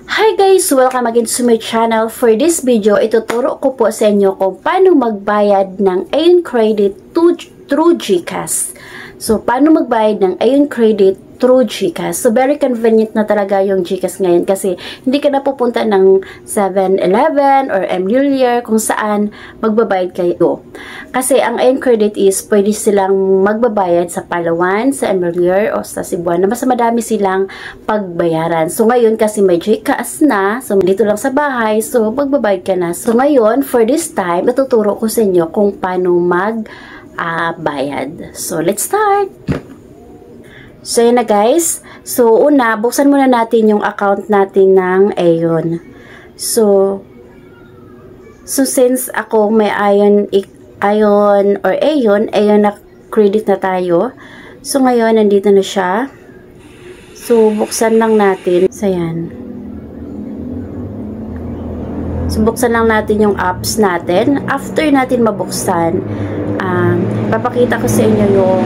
Hi guys! Welcome again to my channel. For this video, ituturo ko po sa inyo kung paano magbayad ng Ayon Credit through GCash. So, paano magbayad ng Ayon Credit through GCash. So, very convenient na talaga yung GCash ngayon kasi hindi ka na pupunta ng 7-Eleven or Emilier kung saan magbabayad kayo. Kasi ang Ayon Credit is pwede silang magbabayad sa Palawan, sa Emilier o sa Cebuana. Mas madami silang pagbayaran. So, ngayon kasi may GCash na. So, dito lang sa bahay. So, magbabayad ka na. So, ngayon, for this time, natuturo ko sa inyo kung paano bayad. So, let's start! So, yun na guys. So, una, buksan muna natin yung account natin ng Ayon. So since ako may Ayon na credit na tayo. So, ngayon, nandito na siya. So, buksan lang natin. So, yan. So, buksan lang natin yung apps natin. After natin mabuksan, papakita ko sa inyo yung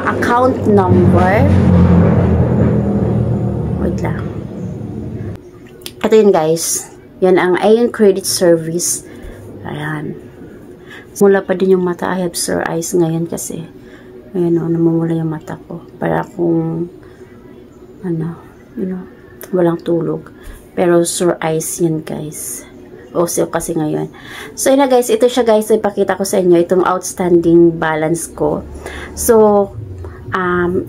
account number. Wait lang. Ito yun guys. Yan ang Ayon Credit Service. Ayan. Mula pa din yung mata. I have sore eyes ngayon kasi. Ayan o, namumula yung mata ko. Para kung walang tulog. Pero sore eyes yan guys. So kasi ngayon. So yun na guys, ito siya guys, ipakita ko sa inyo itong outstanding balance ko. So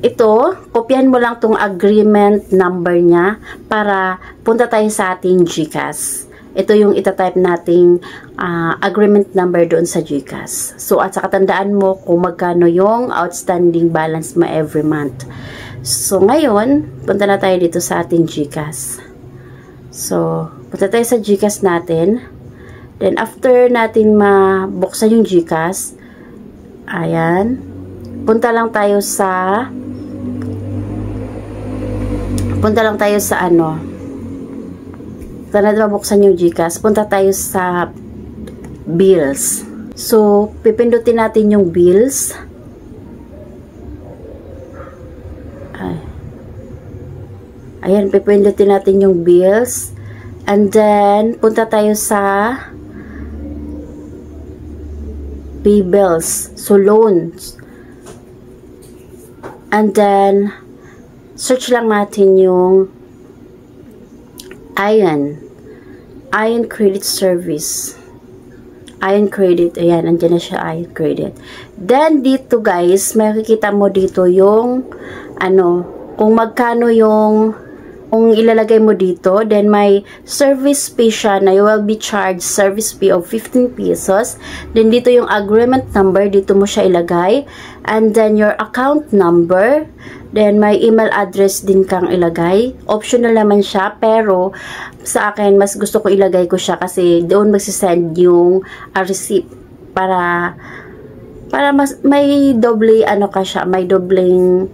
ito, kopyahan mo lang tong agreement number niya para punta tayo sa ating GCash. Ito yung itatype nating agreement number doon sa GCash. So at saka tandaan mo kung magkano yung outstanding balance mo every month. So ngayon, punta na tayo dito sa ating GCash. So, punta tayo sa GCash natin. Then, after natin mabuksan yung GCash, ayan, punta lang tayo sa ano, punta natin mabuksan yung GCash, punta tayo sa bills. So, pipindutin natin yung bills. Ayan, pipindutin natin yung bills. And then, punta tayo sa pay bills. So, loans. And then, search lang natin yung Ayon Credit Service. Ayon Credit. Ayan, andyan na siya, Ayon Credit. Then, dito guys, makikita mo dito yung kung magkano yung kung ilalagay mo dito, then may service fee siya na you will be charged service fee of 15 pesos. Then dito yung agreement number, dito mo siya ilagay. And then your account number. Then may email address din kang ilagay. Optional naman siya, pero sa akin mas gusto ko ilagay ko siya kasi doon magsisend yung receipt para mas may doble may dobleng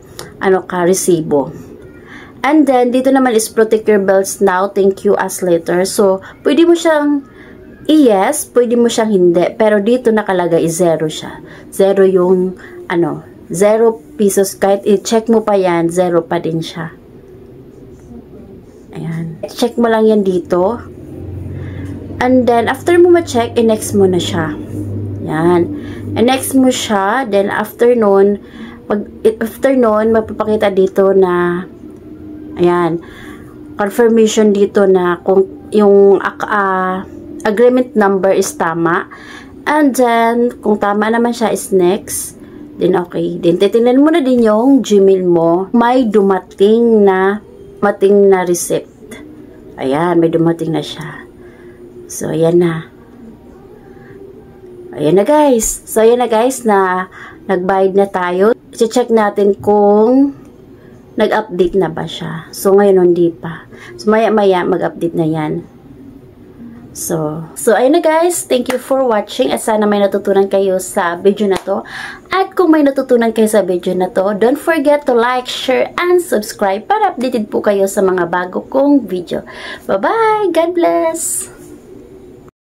resibo. And then, dito naman is protect your bills now, thank you as later. So, pwede mo siyang i-yes, pwede mo siyang hindi. Pero dito nakalagay is 0 siya. 0 yung, 0 pesos. Kahit i-check mo pa yan, 0 pa din siya. Ayan. Check mo lang yan dito. And then, after mo ma-check, i-next mo na siya. Ayan. I-next mo siya. Then, after nun, magpapakita dito na ayan, confirmation dito na kung yung agreement number is tama. And then, kung tama naman siya is next. Then, okay. Then, titingnan mo na din yung Gmail mo. May dumating na receipt. Ayan, may dumating na siya. So, ayan na. Ayan na guys. So, ayan na guys na nagbayad na tayo. I-check natin kung nag-update na ba siya. So, ngayon hindi pa. So, maya-maya mag-update na yan. So, ayun na guys. Thank you for watching. At sana may natutunan kayo sa video na to. At kung may natutunan kayo sa video na to, don't forget to like, share, and subscribe para updated po kayo sa mga bago kong video. Bye-bye! God bless!